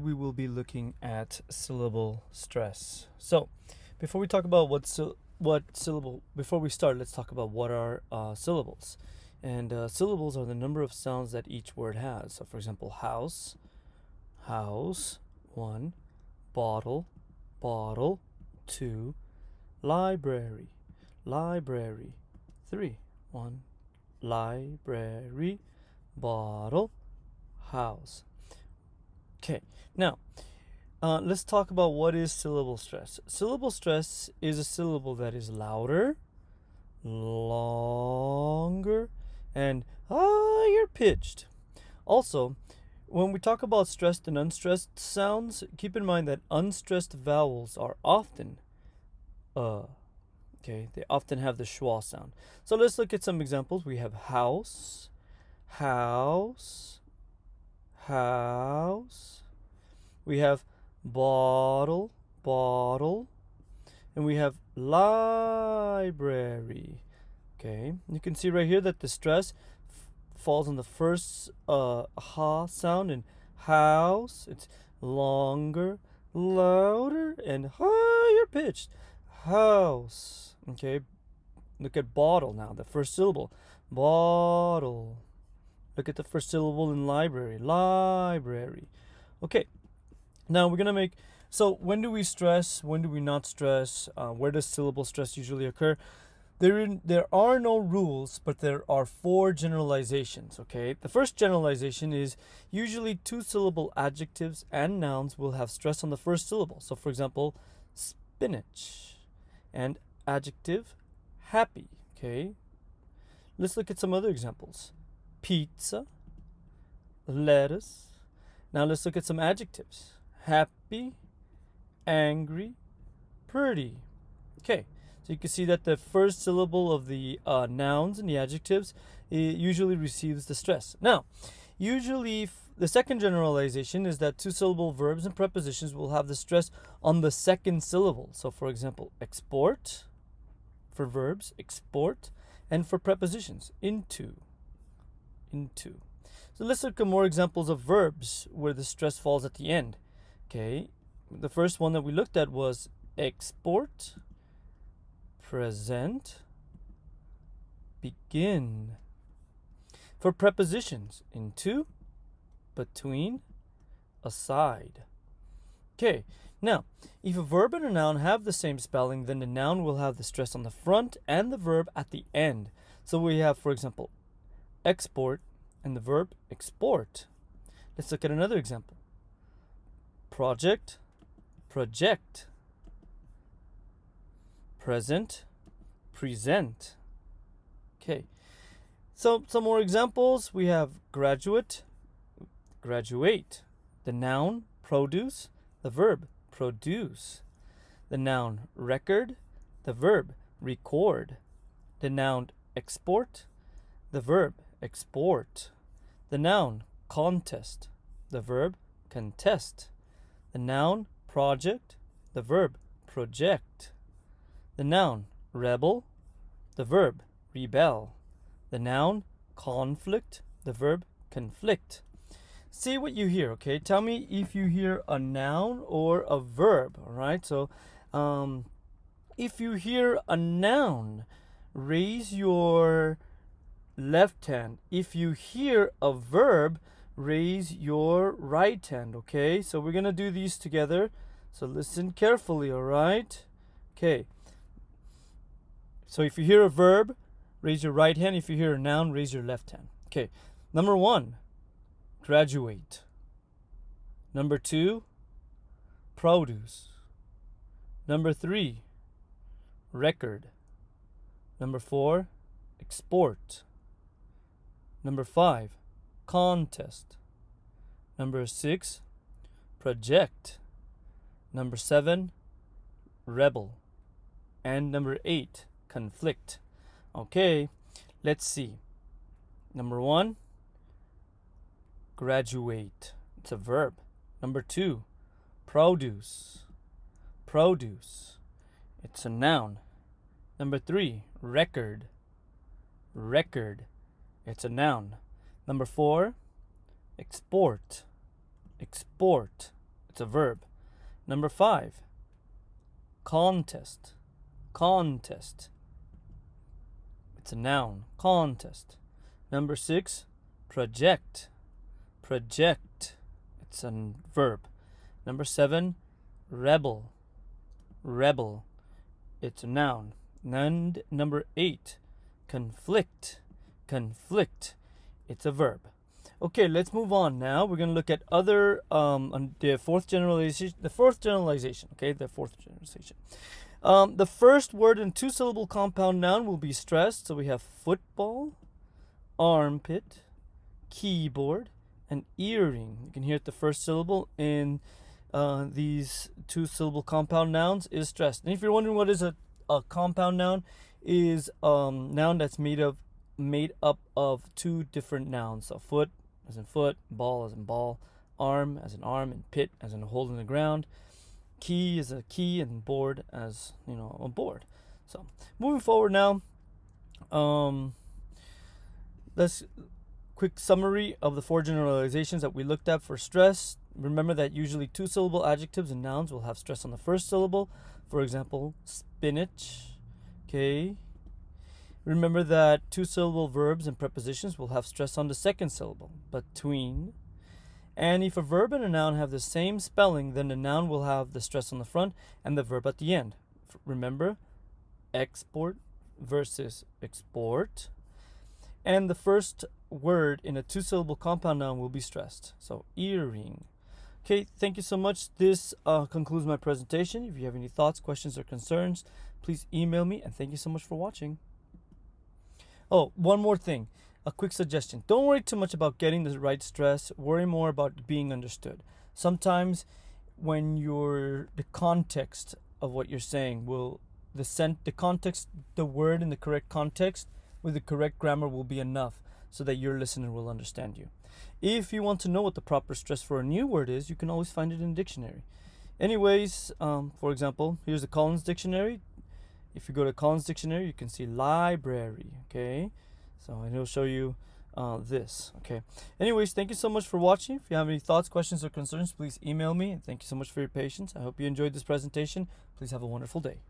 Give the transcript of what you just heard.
We will be looking at syllable stress. So, before we talk about before we start, let's talk about what are syllables. And syllables are the number of sounds that each word has. So, for example, house, house, 1, bottle, bottle, 2, library, library, 3, 1, library, bottle, house. Okay, now let's talk about what is syllable stress. Syllable stress is a syllable that is louder, longer, and higher pitched. Also, when we talk about stressed and unstressed sounds, keep in mind that unstressed vowels are often they often have the schwa sound. So let's look at some examples. We have house, house, house. We have bottle, bottle, and we have library. Okay, you can see right here that the stress falls on the first ha sound in house. It's longer, louder, and higher pitched. House. Okay, look at bottle now, the first syllable. Bottle. Look at the first syllable in library. Library. Okay, now we're going to so when do we stress? When do we not stress? Where does syllable stress usually occur? There are no rules, but there are 4 generalizations, okay? The first generalization is usually 2-syllable adjectives and nouns will have stress on the first syllable. So, for example, spinach and adjective happy, okay? Let's look at some other examples. Pizza, lettuce. Now let's look at some adjectives. Happy, angry, pretty. Okay, so you can see that the first syllable of the nouns and the adjectives usually receives the stress. Now, usually the second generalization is that 2-syllable verbs and prepositions will have the stress on the second syllable. So, for example, export for verbs, export, and for prepositions, into. So let's look at more examples of verbs where the stress falls at the end. Okay, the first one that we looked at was export, present, begin. For prepositions, into, between, aside. Okay, now, if a verb and a noun have the same spelling, then the noun will have the stress on the front and the verb at the end. So we have, for example, export and the verb export. Let's look at another example. Project, project. Present, present. Okay, so some more examples. We have graduate, graduate. The noun produce, the verb produce. The noun record, the verb record. The noun export, the verb export. The noun contest, the verb contest. The noun project, the verb project. The noun rebel, the verb rebel. The noun conflict, the verb conflict. See what you hear, okay? Tell me if you hear a noun or a verb, all right? So if you hear a noun, raise your left hand. If you hear a verb, raise your right hand, okay? So we're going to do these together. So listen carefully, all right? Okay. So if you hear a verb, raise your right hand. If you hear a noun, raise your left hand. Okay. Number 1, graduate. Number 2, produce. Number 3, record. Number 4, export. Number 5, contest. Number 6, project. Number 7, rebel. And number 8, conflict. Okay, let's see. Number 1, graduate. It's a verb. Number 2, produce. Produce. It's a noun. Number 3, record. Record. It's a noun. Number 4, export. Export. It's a verb. Number 5, contest. Contest. It's a noun. Contest. Number 6, project. Project. It's a verb. Number 7, rebel. Rebel. It's a noun. And number 8, conflict. Conflict. It's a verb. Okay, let's move on now. We're going to look at other the fourth generalization. Okay, the fourth generalization. The first word in two-syllable compound noun will be stressed. So we have football, armpit, keyboard, and earring. You can hear it, the first syllable in these two-syllable compound nouns is stressed. And if you're wondering what is a compound noun, is noun that's made up of two different nouns. So foot as in foot, ball as in ball, arm as in arm, and pit as in a hole in the ground. Key is a key, and board as, a board. So moving forward now, let's quick summary of the 4 generalizations that we looked at for stress. Remember that usually two-syllable adjectives and nouns will have stress on the first syllable. For example, spinach. Okay. Remember that two-syllable verbs and prepositions will have stress on the second syllable, between. And if a verb and a noun have the same spelling, then the noun will have the stress on the front and the verb at the end. Remember, export versus export. And the first word in a two-syllable compound noun will be stressed. So, earring. Okay, thank you so much. This concludes my presentation. If you have any thoughts, questions, or concerns, please email me. And thank you so much for watching. Oh, one more thing. A quick suggestion. Don't worry too much about getting the right stress. Worry more about being understood. Sometimes when the context of what you're saying the word in the correct context with the correct grammar will be enough so that your listener will understand you. If you want to know what the proper stress for a new word is, you can always find it in a dictionary. Anyways, for example, here's the Collins Dictionary. If you go to Collins Dictionary, you can see library, okay? So it'll show you this, okay? Anyways, thank you so much for watching. If you have any thoughts, questions, or concerns, please email me. And thank you so much for your patience. I hope you enjoyed this presentation. Please have a wonderful day.